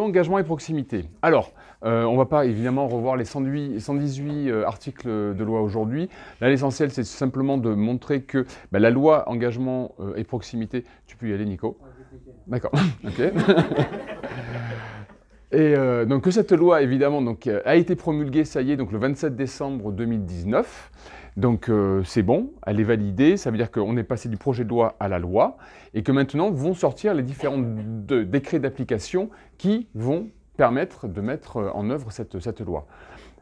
engagement et proximité. Alors, on ne va pas évidemment revoir les 118 articles de loi aujourd'hui. Là, l'essentiel, c'est simplement de montrer que la loi engagement et proximité... Tu peux y aller, Nico? D'accord, ok. Et donc que cette loi, évidemment, donc, a été promulguée, ça y est, donc le 27 décembre 2019. Donc c'est bon, elle est validée, ça veut dire qu'on est passé du projet de loi à la loi, et que maintenant vont sortir les différents décrets d'application qui vont permettre de mettre en œuvre cette loi.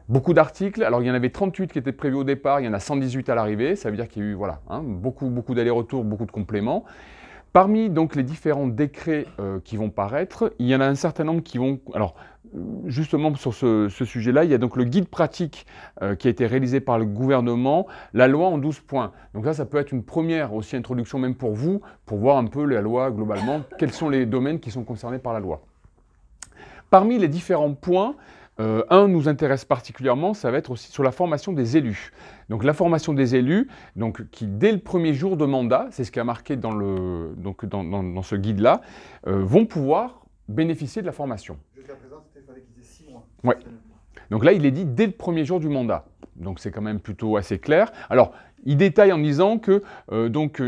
Beaucoup d'articles, alors il y en avait 38 qui étaient prévus au départ, il y en a 118 à l'arrivée, ça veut dire qu'il y a eu voilà, beaucoup d'allers-retours, beaucoup de compléments. Parmi donc les différents décrets qui vont paraître, il y en a un certain nombre qui vont... Alors, justement sur ce sujet-là, il y a donc le guide pratique qui a été réalisé par le gouvernement, la loi en 12 points. Donc là, ça peut être une première aussi introduction même pour vous, pour voir un peu la loi globalement, quels sont les domaines qui sont concernés par la loi. Parmi les différents points, un nous intéresse particulièrement, ça va être aussi sur la formation des élus. Donc la formation des élus, donc, qui dès le premier jour de mandat, c'est ce qui est marqué dans ce guide-là, vont pouvoir bénéficier de la formation. Jusqu'à présent, il fallait qu'ils aient 6 mois. Ouais. Donc là, il est dit dès le premier jour du mandat. Donc c'est quand même plutôt assez clair. Alors, il détaille en disant que,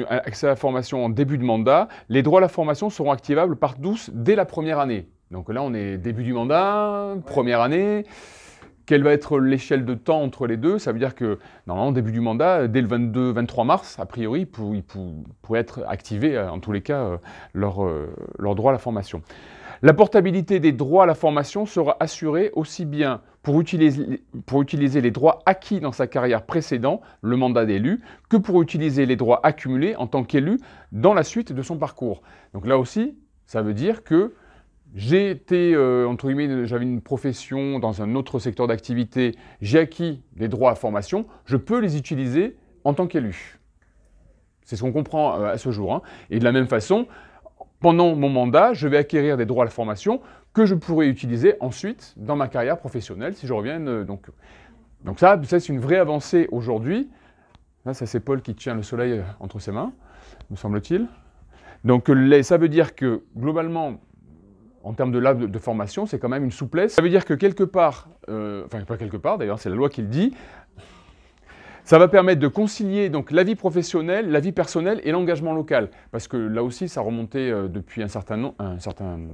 accès à la formation en début de mandat, les droits à la formation seront activables par tous dès la première année. Donc là, on est début du mandat, première année. Quelle va être l'échelle de temps entre les deux? Ça veut dire que, normalement, début du mandat, dès le 22-23 mars, a priori, ils pourraient être activés, en tous les cas, leur droit à la formation. La portabilité des droits à la formation sera assurée aussi bien pour utiliser les droits acquis dans sa carrière précédente, le mandat d'élu, que pour utiliser les droits accumulés en tant qu'élu dans la suite de son parcours. Donc là aussi, ça veut dire que j'ai été, entre guillemets, j'avais une profession dans un autre secteur d'activité, j'ai acquis des droits à formation, je peux les utiliser en tant qu'élu. C'est ce qu'on comprend à ce jour. Et de la même façon, pendant mon mandat, je vais acquérir des droits à la formation que je pourrai utiliser ensuite dans ma carrière professionnelle si je reviens. Donc ça c'est une vraie avancée aujourd'hui. Là, ça c'est Paul qui tient le soleil entre ses mains, me semble-t-il. Donc ça veut dire que globalement, en termes de formation, c'est quand même une souplesse. Ça veut dire que quelque part, enfin pas quelque part d'ailleurs, c'est la loi qui le dit, ça va permettre de concilier donc la vie professionnelle, la vie personnelle et l'engagement local. Parce que là aussi, ça remontait depuis un certain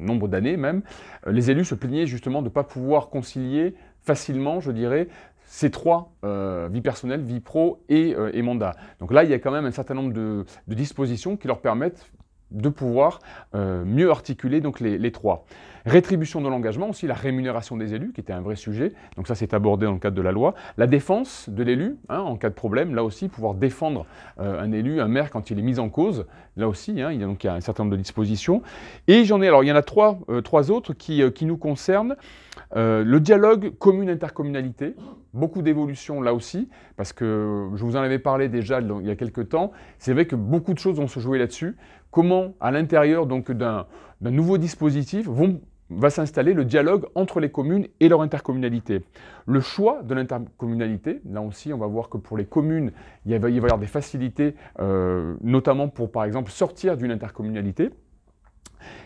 nombre d'années même. Les élus se plaignaient justement de ne pas pouvoir concilier facilement, je dirais, ces trois, vie personnelle, vie pro et mandat. Donc là, il y a quand même un certain nombre de dispositions qui leur permettent de pouvoir mieux articuler donc les trois. Rétribution de l'engagement, aussi la rémunération des élus, qui était un vrai sujet, donc ça c'est abordé dans le cadre de la loi. La défense de l'élu, en cas de problème, là aussi, pouvoir défendre un élu, un maire quand il est mis en cause, là aussi, il y a un certain nombre de dispositions. Et il y en a trois autres qui nous concernent. Le dialogue commune-intercommunalité, beaucoup d'évolutions là aussi, parce que je vous en avais parlé déjà il y a quelques temps, c'est vrai que beaucoup de choses vont se jouer là-dessus. Comment, à l'intérieur donc d'un nouveau dispositif, va s'installer le dialogue entre les communes et leur intercommunalité. Le choix de l'intercommunalité, là aussi on va voir que pour les communes, il va y avoir des facilités, notamment pour par exemple sortir d'une intercommunalité.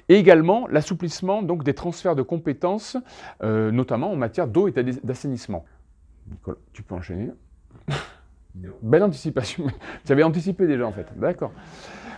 Et également l'assouplissement donc des transferts de compétences, notamment en matière d'eau et d'assainissement. Nicolas, tu peux enchaîner. Belle anticipation. Tu avais anticipé déjà en fait. D'accord.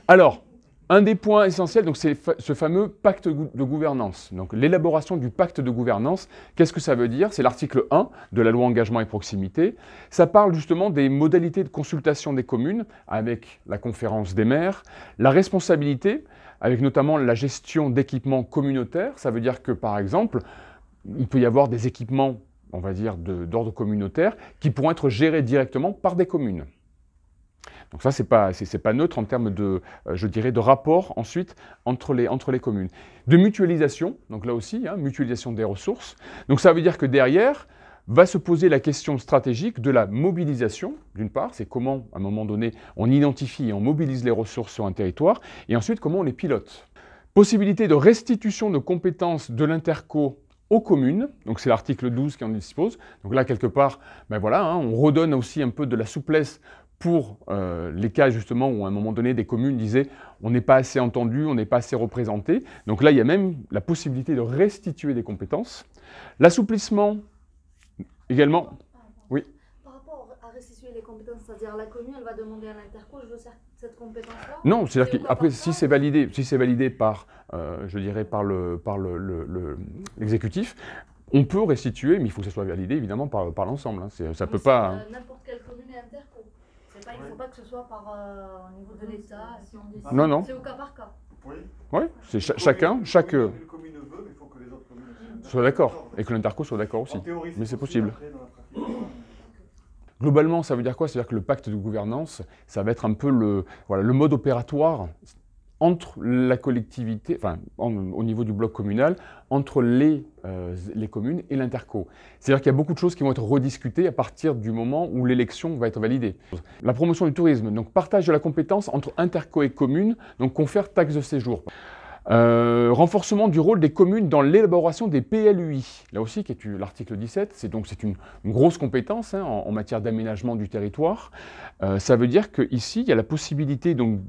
Alors, un des points essentiels, c'est ce fameux pacte de gouvernance. Donc l'élaboration du pacte de gouvernance, qu'est-ce que ça veut dire? C'est l'article 1 de la loi engagement et proximité. Ça parle justement des modalités de consultation des communes avec la conférence des maires, la responsabilité, avec notamment la gestion d'équipements communautaires. Ça veut dire que par exemple, il peut y avoir des équipements, on va dire, d'ordre communautaire qui pourront être gérés directement par des communes. Donc ça, c'est pas neutre en termes de, je dirais, de rapport ensuite entre les communes. De mutualisation, donc là aussi, mutualisation des ressources. Donc ça veut dire que derrière, va se poser la question stratégique de la mobilisation, d'une part, c'est comment, à un moment donné, on identifie et on mobilise les ressources sur un territoire, et ensuite, comment on les pilote. Possibilité de restitution de compétences de l'interco aux communes, donc c'est l'article 12 qui en dispose. Donc là, quelque part, on redonne aussi un peu de la souplesse pour les cas justement où à un moment donné des communes disaient on n'est pas assez entendu, on n'est pas assez représenté. Donc là, il y a même la possibilité de restituer des compétences. L'assouplissement également. Oui. Par rapport à restituer les compétences, c'est-à-dire la commune, elle va demander à l'interco, je veux cette compétence-là. Non, c'est-à-dire qu'après, si c'est validé par, je dirais, par l'exécutif, on peut restituer, mais il faut que ça soit validé évidemment par l'ensemble. Hein. Ça peut pas. N'importe quelle commune est interco. Il ne faut pas que ce soit au niveau de l'État. Si non, non. C'est au cas par cas. Oui. Oui, c'est chacun. Une commune veut, mais il faut que les autres communes soient d'accord. Et que l'interco soit d'accord aussi. En théorie, mais c'est possible. Après, dans la pratique, Globalement, ça veut dire quoi? C'est-à-dire que le pacte de gouvernance, ça va être un peu le mode opératoire entre la collectivité, enfin, au niveau du bloc communal, entre les communes et l'interco. C'est-à-dire qu'il y a beaucoup de choses qui vont être rediscutées à partir du moment où l'élection va être validée. La promotion du tourisme, donc partage de la compétence entre interco et communes, donc confère taxe de séjour. Renforcement du rôle des communes dans l'élaboration des PLUI. Là aussi, qui est l'article 17, c'est une grosse compétence hein, en matière d'aménagement du territoire. Ça veut dire qu'ici, il y a la possibilité donc,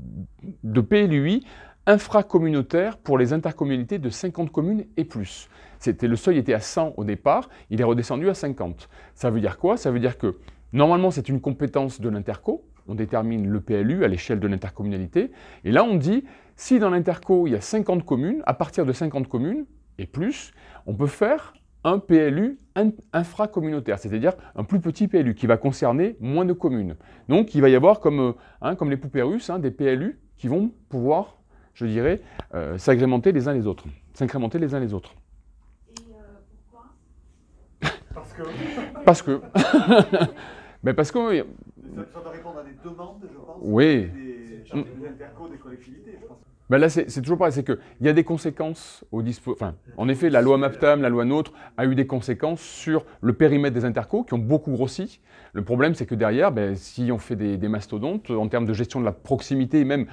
de PLUI infracommunautaire pour les intercommunalités de 50 communes et plus. Le seuil était à 100 au départ, il est redescendu à 50. Ça veut dire quoi? Ça veut dire que normalement, c'est une compétence de l'interco. On détermine le PLU à l'échelle de l'intercommunalité. Et là, on dit, si dans l'interco, il y a 50 communes, à partir de 50 communes et plus, on peut faire un PLU infracommunautaire, c'est-à-dire un plus petit PLU qui va concerner moins de communes. Donc, il va y avoir, comme les poupées russes, des PLU qui vont pouvoir, je dirais, s'agrémenter les uns les autres. S'incrémenter les uns les autres. Et pourquoi? Parce que... Mais parce que... Ça doit répondre à des demandes, je pense. Oui. Des intercos, des collectivités, je pense. Ben là, c'est toujours pareil, c'est qu'il y a des conséquences en effet, la loi MAPTAM, la loi NOTRe a eu des conséquences sur le périmètre des intercos qui ont beaucoup grossi. Le problème, c'est que derrière, si on fait des mastodontes, en termes de gestion de la proximité même,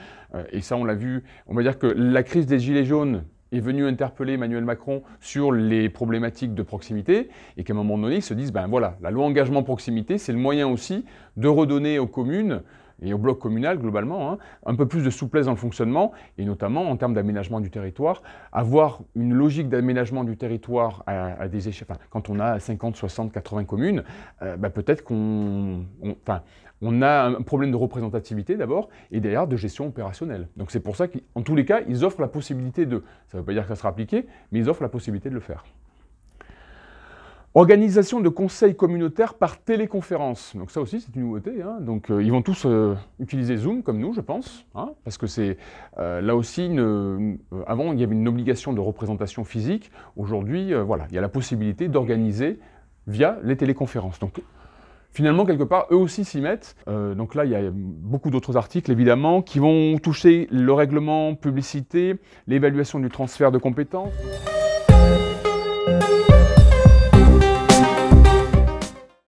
et ça on l'a vu, on va dire que la crise des Gilets jaunes est venu interpeller Emmanuel Macron sur les problématiques de proximité et qu'à un moment donné, ils se disent, ben voilà, la loi engagement proximité, c'est le moyen aussi de redonner aux communes et au bloc communal globalement, un peu plus de souplesse dans le fonctionnement et notamment en termes d'aménagement du territoire, avoir une logique d'aménagement du territoire à des échelles, quand on a 50, 60, 80 communes, peut-être qu'on a un problème de représentativité d'abord et derrière de gestion opérationnelle. Donc c'est pour ça qu'en tous les cas, ils offrent la possibilité de, ça ne veut pas dire que ça sera appliqué, mais ils offrent la possibilité de le faire. Organisation de conseils communautaires par téléconférence. Donc ça aussi, c'est une nouveauté. Hein. Donc ils vont tous utiliser Zoom comme nous, je pense, hein, parce que c'est là aussi, avant, il y avait une obligation de représentation physique. Aujourd'hui, voilà, il y a la possibilité d'organiser via les téléconférences. Donc finalement, quelque part, eux aussi s'y mettent. Donc là, il y a beaucoup d'autres articles, évidemment, qui vont toucher le règlement publicité, l'évaluation du transfert de compétences.